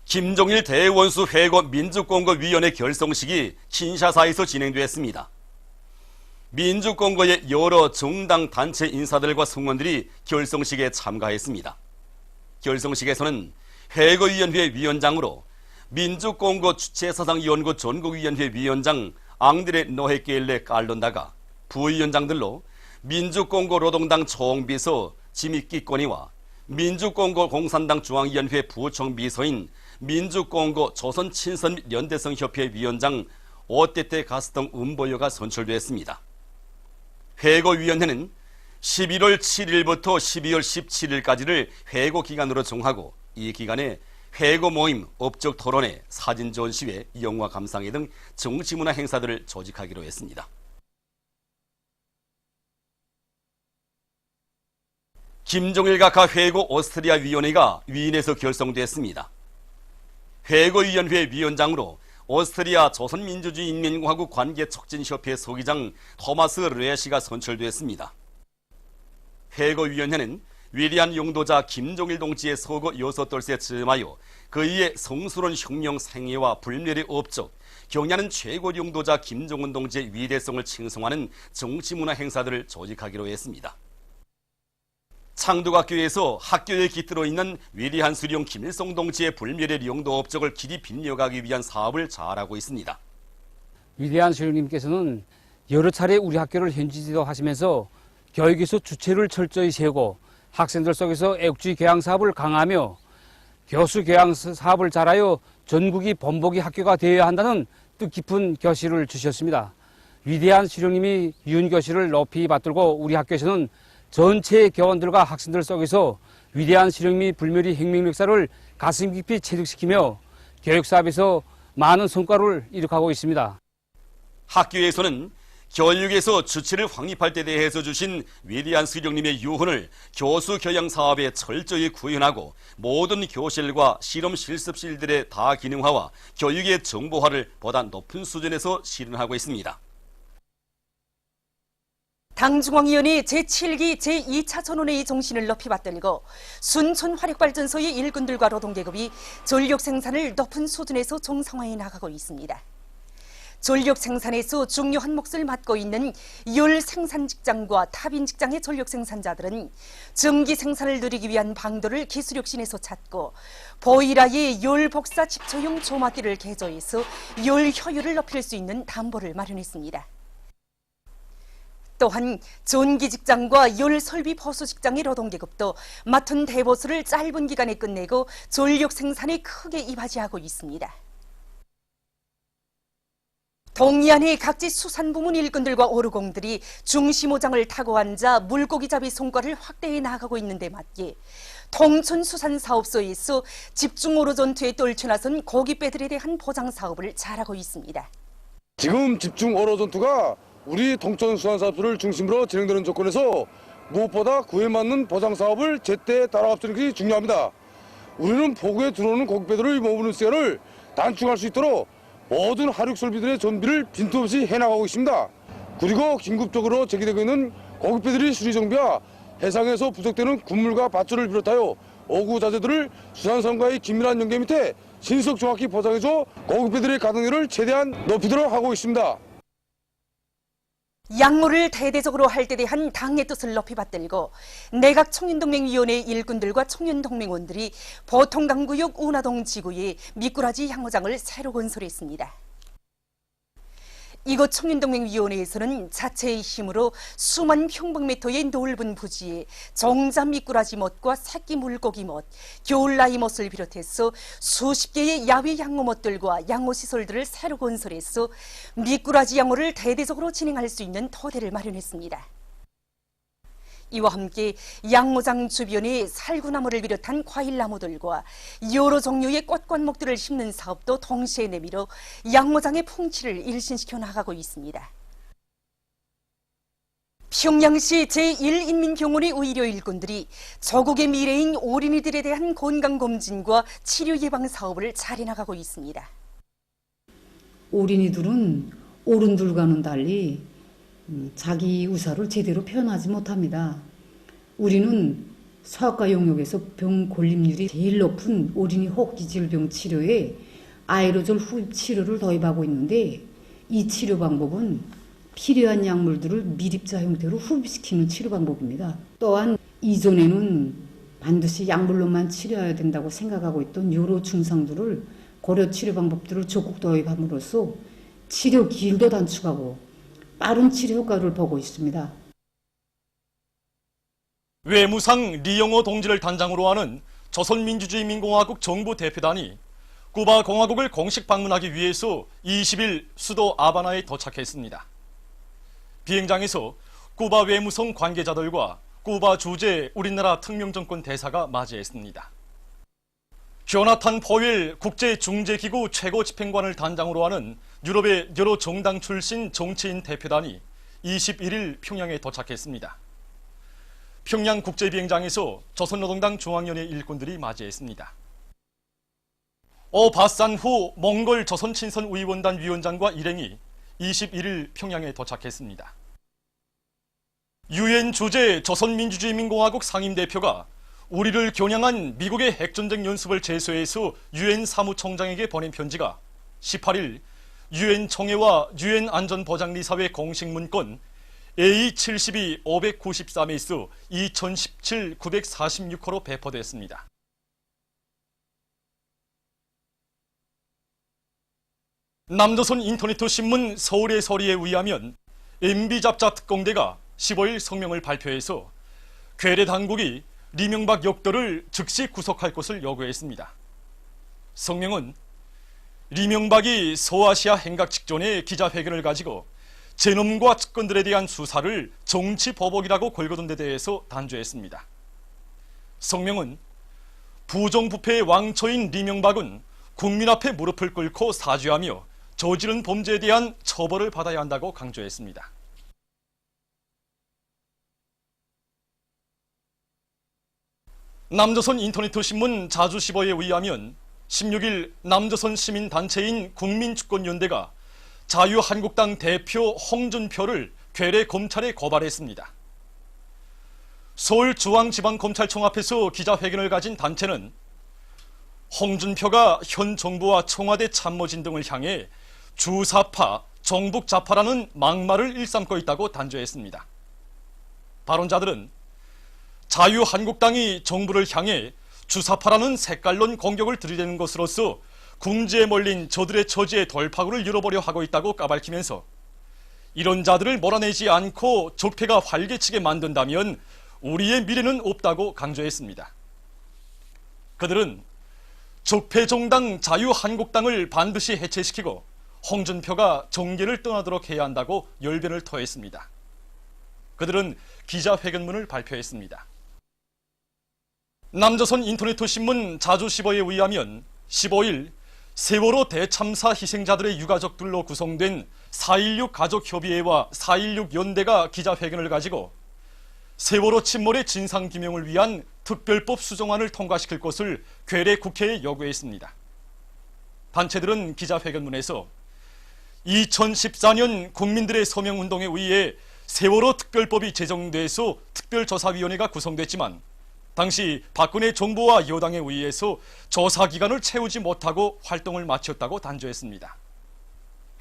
김종일 대원수 회고 민주공고위원회 결성식이 킨샤사에서 진행되었습니다. 민주공고의 여러 정당 단체 인사들과 성원들이 결성식에 참가했습니다. 결성식에서는 회고위원회 위원장으로 민주공고 주체사상연구 전국위원회 위원장 앙드레 노헤켈레 깔론다가 부위원장들로 민주공고 노동당 총비서 지미끼꼬니와 민주공고 공산당 중앙위원회 부총비서인 민주공고 조선친선연대성협회 위원장 오떼떼 가스통 음보여가 선출됐습니다. 회고위원회는 11월 7일부터 12월 17일까지를 회고기간으로 정하고 이 기간에 회고 모임, 업적 토론회, 사진 전시회, 영화 감상회 등 정치문화 행사들을 조직하기로 했습니다. 김종일 각하 회고 오스트리아 위원회가 위인에서 결성됐습니다. 회고위원회 위원장으로 오스트리아 조선민주주의인민공화국 관계촉진협회 소기장 토마스 레시가 선출됐습니다. 회고위원회는 위대한 용도자 김종일 동지의 서거 6돌세 즈음하여 그이의 성스러운 혁명 생애와 불멸의 업적, 경야는 최고 용도자 김정은 동지의 위대성을 칭송하는 정치문화 행사들을 조직하기로 했습니다. 창덕학교에서 학교에 깃들어 있는 위대한 수령 김일성 동지의 불멸의 용도 업적을 길이 빛내가기 위한 사업을 잘하고 있습니다. 위대한 수령님께서는 여러 차례 우리 학교를 현지 지도하시면서 교육에서 주체를 철저히 세우고 학생들 속에서 애국주의 교양 사업을 강화하며 교수 교양 사업을 잘하여 전국이 본보기 학교가 되어야 한다는 뜻깊은 교실을 주셨습니다. 위대한 수령님이 이윤 교실을 높이 받들고 우리 학교에서는 전체 교원들과 학생들 속에서 위대한 수령님이 불멸의 혁명 역사를 가슴 깊이 체득시키며 교육사업에서 많은 성과를 이룩하고 있습니다. 학교에서는 교육에서 주체를 확립할 때 대해서 주신 위대한 수령님의 유언을 교수 교양 사업에 철저히 구현하고 모든 교실과 실험 실습실들의 다기능화와 교육의 정보화를 보다 높은 수준에서 실현하고 있습니다. 당중앙위원회 제7기 제2차 전원회의 정신을 높이 받들고 순천화력발전소의 일꾼들과 노동계급이 전력 생산을 높은 수준에서 정상화해 나가고 있습니다. 전력 생산에서 중요한 몫을 맡고 있는 열 생산 직장과 타빈 직장의 전력 생산자들은 전기 생산을 누리기 위한 방도를 기술혁신에서 찾고 보일하의 열 복사 집초용 조마기를 개조해서 열 효율을 높일 수 있는 담보를 마련했습니다. 또한 전기 직장과 열 설비 보수 직장의 노동계급도 맡은 대보수를 짧은 기간에 끝내고 전력 생산에 크게 이바지하고 있습니다. 동해안의 각지 수산부문 일꾼들과 오르공들이 중심오장을 타고 앉아 물고기잡이 성과를 확대해 나가고 있는 데 맞게 통천수산사업소에서 집중오로 전투에 떨쳐나선 고깃배들에 대한 보장사업을 잘하고 있습니다. 지금 집중오로 전투가 우리 통천수산사업소를 중심으로 진행되는 조건에서 무엇보다 그에 맞는 보장사업을 제때 따라갑수는 것이 중요합니다. 우리는 포구에 들어오는 고깃배들의 머무는 시간을 단축할 수 있도록 모든 하륙설비들의 정비를 빈틈없이 해나가고 있습니다. 그리고 긴급적으로 제기되고 있는 고깃배들의 수리정비와 해상에서 부족되는 군물과 밧줄을 비롯하여 오구자재들을 수산선과의 긴밀한 연계 밑에 신속 정확히 보장해줘 고깃배들의 가동률을 최대한 높이도록 하고 있습니다. 양모를 대대적으로 할 때 대한 당의 뜻을 높이 받들고 내각 청년동맹위원회 일꾼들과 청년동맹원들이 보통강구역 운하동 지구에 미꾸라지 양모장을 새로 건설했습니다. 이곳 청년동맹위원회에서는 자체의 힘으로 수만 평방미터의 넓은 부지에 정자 미꾸라지 못과 새끼 물고기 못, 겨울나이 못을 비롯해서 수십 개의 야외 양모못들과 양모시설들을 새로 건설해서 미꾸라지 양모를 대대적으로 진행할 수 있는 토대를 마련했습니다. 이와 함께 양모장 주변에 살구나무를 비롯한 과일나무들과 여러 종류의 꽃灌목들을 심는 사업도 동시에 내밀어 양모장의 풍치를 일신시켜 나가고 있습니다. 평양시 제1인민병원의 의료 일꾼들이 조국의 미래인 어린이들에 대한 건강검진과 치료 예방 사업을 잘해 나가고 있습니다. 어린이들은 어른들과는 달리 자기 의사를 제대로 표현하지 못합니다. 우리는 사학과 용역에서 병 걸림률이 제일 높은 어린이 호흡기 질병 치료에 아에로졸 흡입 치료를 도입하고 있는데, 이 치료 방법은 필요한 약물들을 미립자 형태로 흡입시키는 치료 방법입니다. 또한 이전에는 반드시 약물로만 치료해야 된다고 생각하고 있던 여러 증상들을 고려 치료 방법들을 적극 도입함으로써 치료 기일도 단축하고 빠른 치료 효과를 보고 있습니다. 외무상 리영호 동지를 단장으로 하는 조선민주주의민공화국 정부 대표단이 쿠바 공화국을 공식 방문하기 위해서 20일 수도 아바나에 도착했습니다. 비행장에서 쿠바 외무성 관계자들과 쿠바 주재 우리나라 특명정권 대사가 맞이했습니다. 조나탄 포웰 국제중재기구 최고집행관을 단장으로 하는 유럽의 여러 정당 출신 정치인 대표단이 21일 평양에 도착했습니다. 평양 국제비행장에서 조선노동당 중앙위원회 일꾼들이 맞이했습니다. 바산 후 몽골 조선친선의원단 위원장과 일행이 21일 평양에 도착했습니다. 유엔 주재 조선민주주의민공화국 상임대표가 우리를 겨냥한 미국의 핵전쟁 연습을 제소해서 유엔 사무총장에게 보낸 편지가 18일 유엔 총회와 유엔 안전보장리사회 공식 문건 A72-593에서 2017-946호로 배포됐습니다. 남조선 인터넷 신문 서울의 소리에 의하면 MB잡자 특공대가 15일 성명을 발표해서 괴뢰 당국이 리명박 역도를 즉시 구속할 것을 요구했습니다. 성명은 리명박이 소아시아 행각 직전에 기자회견을 가지고 제놈과 측근들에 대한 수사를 정치 보복이라고 걸거둔 데 대해서 단죄했습니다. 성명은 부정부패의 왕초인 리명박은 국민 앞에 무릎을 꿇고 사죄하며 저지른 범죄에 대한 처벌을 받아야 한다고 강조했습니다. 남조선 인터넷 신문 자주시보에 의하면 16일 남조선 시민단체인 국민주권연대가 자유한국당 대표 홍준표를 괴뢰 검찰에 고발했습니다. 서울중앙지방검찰청 앞에서 기자회견을 가진 단체는 홍준표가 현 정부와 청와대 참모진 등을 향해 주사파, 정북자파라는 막말을 일삼고 있다고 단죄했습니다. 발언자들은 자유한국당이 정부를 향해 주사파라는 색깔론 공격을 들이대는 것으로서 궁지에 몰린 저들의 처지에 돌파구를 열어보려 하고 있다고 까발키면서 이런 자들을 몰아내지 않고 적폐가 활개치게 만든다면 우리의 미래는 없다고 강조했습니다. 그들은 적폐정당 자유한국당을 반드시 해체시키고 홍준표가 정계를 떠나도록 해야 한다고 열변을 토했습니다. 그들은 기자회견문을 발표했습니다. 남조선 인터넷 신문 자주시보에 의하면 15일 세월호 대참사 희생자들의 유가족들로 구성된 4.16 가족협의회와 4.16 연대가 기자회견을 가지고 세월호 침몰의 진상규명을 위한 특별법 수정안을 통과시킬 것을 괴뢰 국회에 요구했습니다. 단체들은 기자회견문에서 2014년 국민들의 서명운동에 의해 세월호 특별법이 제정돼서 특별조사위원회가 구성됐지만 당시 박근혜 정부와 여당에 의해서 조사기간을 채우지 못하고 활동을 마쳤다고 단죄했습니다.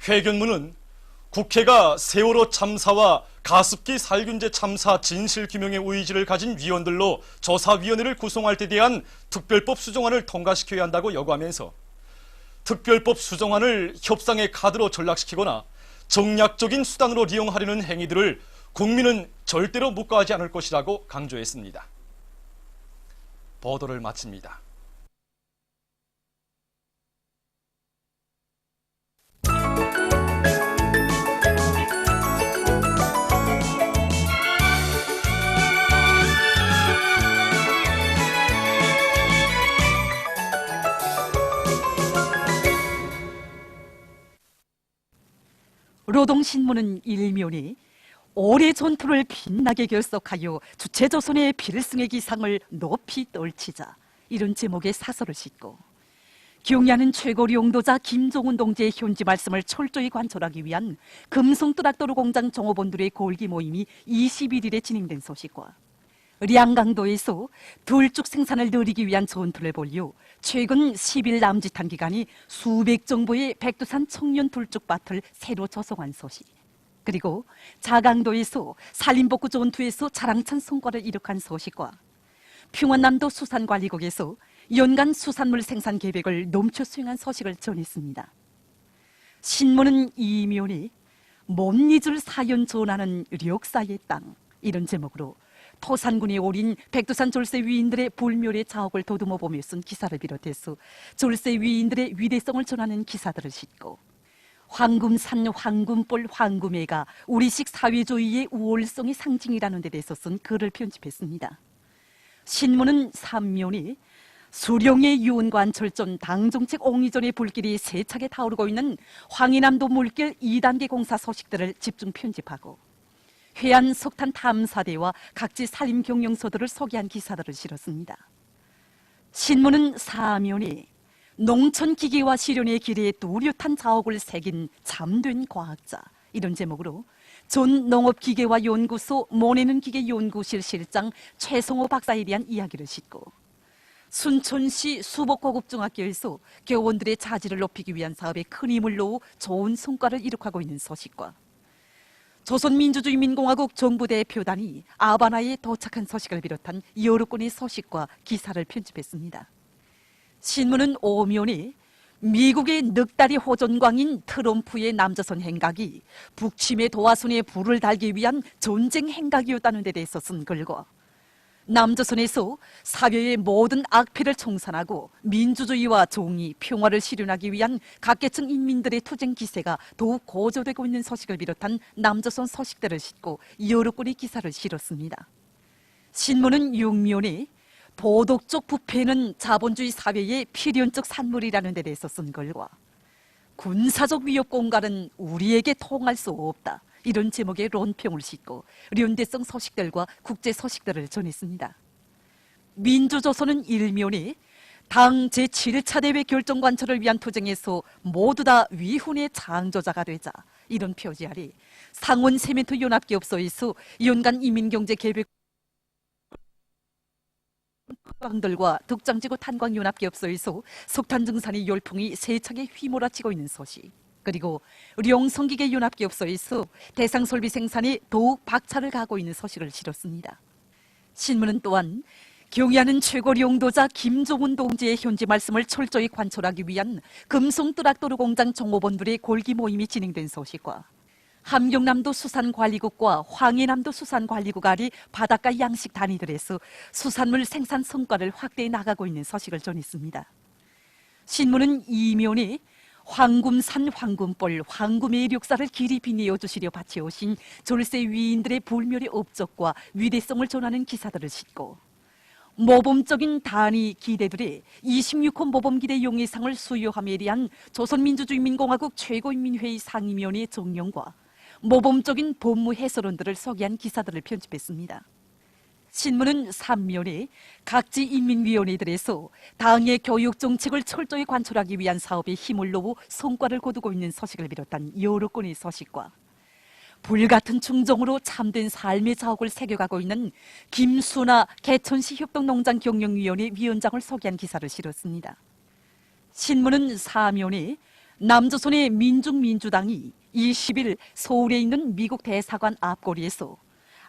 회견문은 국회가 세월호 참사와 가습기 살균제 참사 진실규명의 의지를 가진 위원들로 조사위원회를 구성할 데 대한 특별법 수정안을 통과시켜야 한다고 요구하면서 특별법 수정안을 협상의 카드로 전락시키거나 정략적인 수단으로 이용하려는 행위들을 국민은 절대로 묵과하지 않을 것이라고 강조했습니다. 보도를 마칩니다. 노동신문은 일면이 올해 전투를 빛나게 결석하여 주체조선의 필승의 기상을 높이 떨치자 이런 제목의 사설을 싣고 경야는 최고 용도자 김종훈 동지의 현지 말씀을 철저히 관철하기 위한 금성뜨락도로 공장 종업원들의 골기 모임이 21일에 진행된 소식과 량강도에서 들쭉 생산을 늘리기 위한 전투를 벌여 최근 10일 남짓한 기간이 수백 정보의 백두산 청년 들쭉밭을 새로 조성한 소식, 그리고 자강도에서 산림복구 전투에서 자랑찬 성과를 이룩한 소식과 평안남도 수산관리국에서 연간 수산물 생산 계획을 넘쳐 수행한 소식을 전했습니다. 신문은 이면에 못 잊을 사연 전하는 역사의 땅, 이런 제목으로 토산군에 오린 백두산 졸세 위인들의 불멸의 자옥을 더듬어 보며 쓴 기사를 비롯해서 졸세 위인들의 위대성을 전하는 기사들을 싣고 황금산, 황금볼, 황금애가 우리식 사회주의의 우월성의 상징이라는 데 대해서 쓴 글을 편집했습니다. 신문은 3면에 수령의 유언과 철전 당정책 옹이전의 불길이 세차게 타오르고 있는 황해남도 물길 2단계 공사 소식들을 집중 편집하고 해안 석탄 탐사대와 각지 산림 경영서들을 소개한 기사들을 실었습니다. 신문은 4면에 농촌 기계와 실현의 길에 뚜렷한 자옥을 새긴 참된 과학자, 이런 제목으로 전 농업기계화연구소 모내는 기계연구실 실장 최성호 박사에 대한 이야기를 싣고 순천시 수복고급중학교에서 교원들의 자질을 높이기 위한 사업에 큰 힘을 놓아 좋은 성과를 이룩하고 있는 소식과 조선민주주의민공화국 정부대표단이 아바나에 도착한 소식을 비롯한 여러 건의 소식과 기사를 편집했습니다. 신문은 5면에 미국의 넉다리 호전광인 트럼프의 남조선 행각이 북침의 도화선에 불을 달기 위한 전쟁 행각이었다는 데 대해서 쓴 글과 남조선에서 사회의 모든 악폐를 청산하고 민주주의와 정의, 평화를 실현하기 위한 각계층 인민들의 투쟁 기세가 더욱 고조되고 있는 소식을 비롯한 남조선 소식들을 싣고 여러 건의 기사를 실었습니다. 신문은 6면에 도덕적 부패는 자본주의 사회의 필연적 산물이라는 데 대해서 쓴 글과 군사적 위협 공갈은 우리에게 통할 수 없다, 이런 제목의論평을 싣고 연대성 소식들과 국제 소식들을 전했습니다. 민주조선은 1면에 당 제7차 대회 결정 관철을 위한 투쟁에서 모두 다 위훈의 창조자가 되자, 이런 표지 아래 상원 세멘트 연합기업소에서 연간 이민경제 계획 광들과 덕장지구 탄광연합기업소에서 석탄 증산의 열풍이 세차게 휘몰아치고 있는 소식, 그리고 룡성기계 연합기업소에서 대상설비 생산에 더욱 박차를 가하고 있는 소식을 실었습니다. 신문은 또한 경의하는 최고 용도자 김종훈 동지의 현지 말씀을 철저히 관철하기 위한 금송뜨락도로 공장 정보본들의 골기 모임이 진행된 소식과 함경남도 수산관리국과 황해남도 수산관리국 아래 바닷가 양식 단위들에서 수산물 생산 성과를 확대해 나가고 있는 소식을 전했습니다. 신문은 이면에 황금산, 황금볼, 황금의 역사를 길이 빛내어 주시려 바치오신 졸세 위인들의 불멸의 업적과 위대성을 전하는 기사들을 싣고 모범적인 단위 기대들의 26호 모범기대 용의상을 수여함에 대한 조선민주주의민공화국 최고인민회의 상임위원회 정령과 모범적인 법무 해설원들을 소개한 기사들을 편집했습니다. 신문은 3면에 각지 인민위원회들에서 당의 교육정책을 철저히 관철하기 위한 사업에 힘을 놓아 성과를 거두고 있는 소식을 비롯한 여러 건의 소식과 불같은 충정으로 참된 삶의 자옥을 새겨가고 있는 김수나 개천시 협동농장 경영위원회 위원장을 소개한 기사를 실었습니다. 신문은 4면에 남조선의 민중민주당이 20일 서울에 있는 미국 대사관 앞거리에서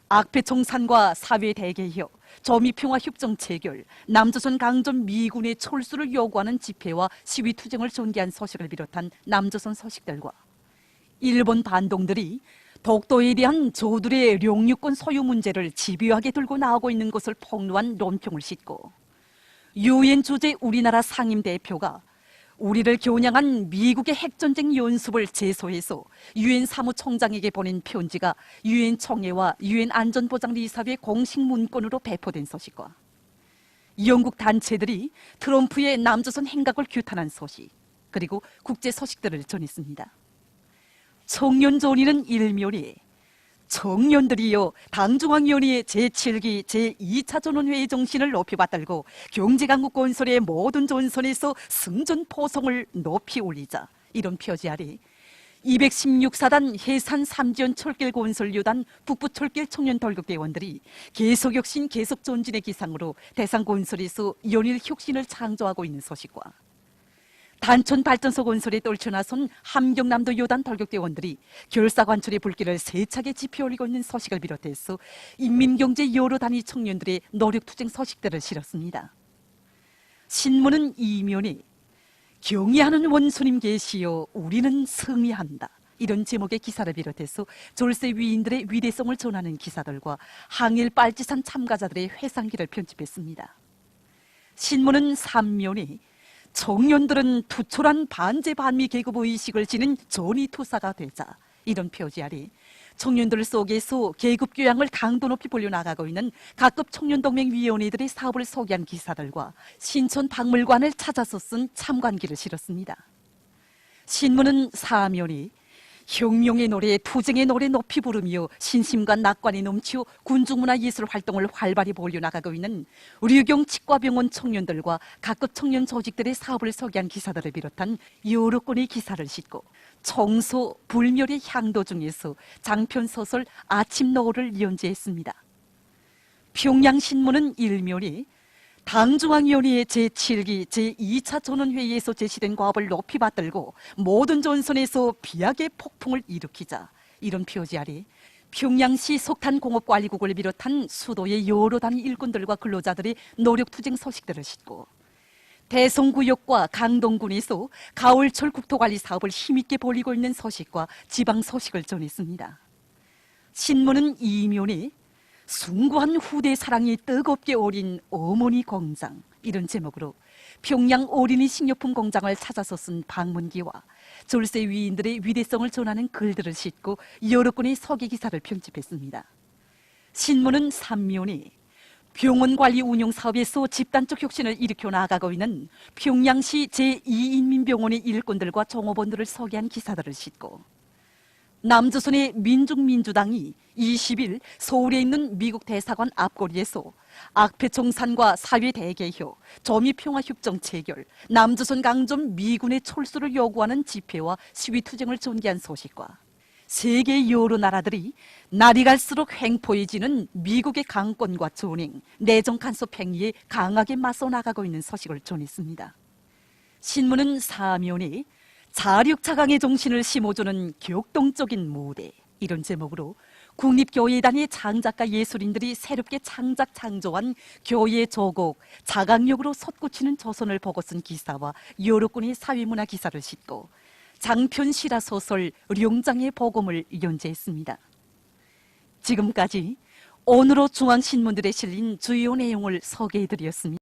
악패 청산과 사회 대개혁, 조미평화 협정 체결, 남조선 강점 미군의 철수를 요구하는 집회와 시위 투쟁을 전개한 소식을 비롯한 남조선 소식들과 일본 반동들이 독도에 대한 저들의領유권 소유 문제를 집요하게 들고 나오고 있는 것을 폭로한 논평을 싣고 유엔 주재 우리나라 상임 대표가 우리를 겨냥한 미국의 핵전쟁 연습을 제소해서 유엔 사무총장에게 보낸 편지가 유엔 총회와 유엔 안전보장이사회 공식 문건으로 배포된 소식과 영국 단체들이 트럼프의 남조선 행각을 규탄한 소식, 그리고 국제 소식들을 전했습니다. 청년전의는 1면에 청년들이여 당중앙위원회의 제7기 제2차 전원회의 정신을 높이 받들고 경제강국 건설의 모든 전선에서 승전포성을 높이 올리자, 이런 표지 아래 216사단 해산 삼지연 철길 건설 요단 북부 철길 청년 덜격대원들이 계속 혁신 계속 전진의 기상으로 대상 건설에서 연일 혁신을 창조하고 있는 소식과 단촌 발전소 건설에 떨쳐나선 함경남도 요단 덜격대원들이 결사관철의 불길을 세차게 지펴 올리고 있는 소식을 비롯해서 인민경제 여러 단위 청년들의 노력투쟁 소식들을 실었습니다. 신문은 이면에 경의하는 원수님 계시오 우리는 승리한다. 이런 제목의 기사를 비롯해서 졸세 위인들의 위대성을 전하는 기사들과 항일 빨치산 참가자들의 회상기를 편집했습니다. 신문은 3면에 청년들은 투철한 반제 반미 계급 의식을 지닌 전위투사가 되자 이런 표지 아래 청년들 속에서 계급 교양을 강도 높이 벌려나가고 있는 각급 청년동맹위원회들의 사업을 소개한 기사들과 신촌 박물관을 찾아서 쓴 참관기를 실었습니다. 신문은 사면이 혁명의 노래, 투쟁의 노래 높이 부르며 신심과 낙관이 넘치어 군중문화예술 활동을 활발히 벌려나가고 있는 류경 치과병원 청년들과 각급 청년 조직들의 사업을 소개한 기사들을 비롯한 여러 건의 기사를 싣고 청소, 불멸의 향도 중에서 장편소설 아침 노을을 연재했습니다. 평양신문은 일면이 당중앙위원회의 제7기 제2차 전원회의에서 제시된 과업을 높이 받들고 모든 전선에서 비약의 폭풍을 일으키자 이런 표지 아래 평양시 석탄공업관리국을 비롯한 수도의 여러 단위 일꾼들과 근로자들의 노력투쟁 소식들을 싣고 대성구역과 강동군에서 가을철 국토관리 사업을 힘있게 벌이고 있는 소식과 지방 소식을 전했습니다. 신문은 이면에 숭고한 후대 사랑이 뜨겁게 어린 어머니 공장 이런 제목으로 평양 어린이 식료품 공장을 찾아서 쓴 방문기와 졸세 위인들의 위대성을 전하는 글들을 싣고 여러 건의 소개 기사를 편집했습니다. 신문은 3면에 병원 관리 운영 사업에서 집단적 혁신을 일으켜 나가고 있는 평양시 제2인민병원의 일꾼들과 종업원들을 소개한 기사들을 싣고 남조선의 민중민주당이 20일 서울에 있는 미국 대사관 앞거리에서 악패청산과 사회대개혁, 조미평화협정 체결, 남조선 강점 미군의 철수를 요구하는 집회와 시위투쟁을 전개한 소식과 세계 여러 나라들이 날이 갈수록 횡포해지는 미국의 강권과 전횡, 내정 간섭 행위에 강하게 맞서 나가고 있는 소식을 전했습니다. 신문은 사면에 자력자강의 정신을 심어주는 격동적인 무대 이런 제목으로 국립교회단의 창작가 예술인들이 새롭게 창작 창조한 교회 조곡 자강력으로 솟구치는 조선을 보고 쓴 기사와 여러 건의 사회문화 기사를 싣고 장편 실화 소설 룡장의 복음을 연재했습니다. 지금까지 오늘로 중앙신문들에 실린 주요 내용을 소개해드렸습니다.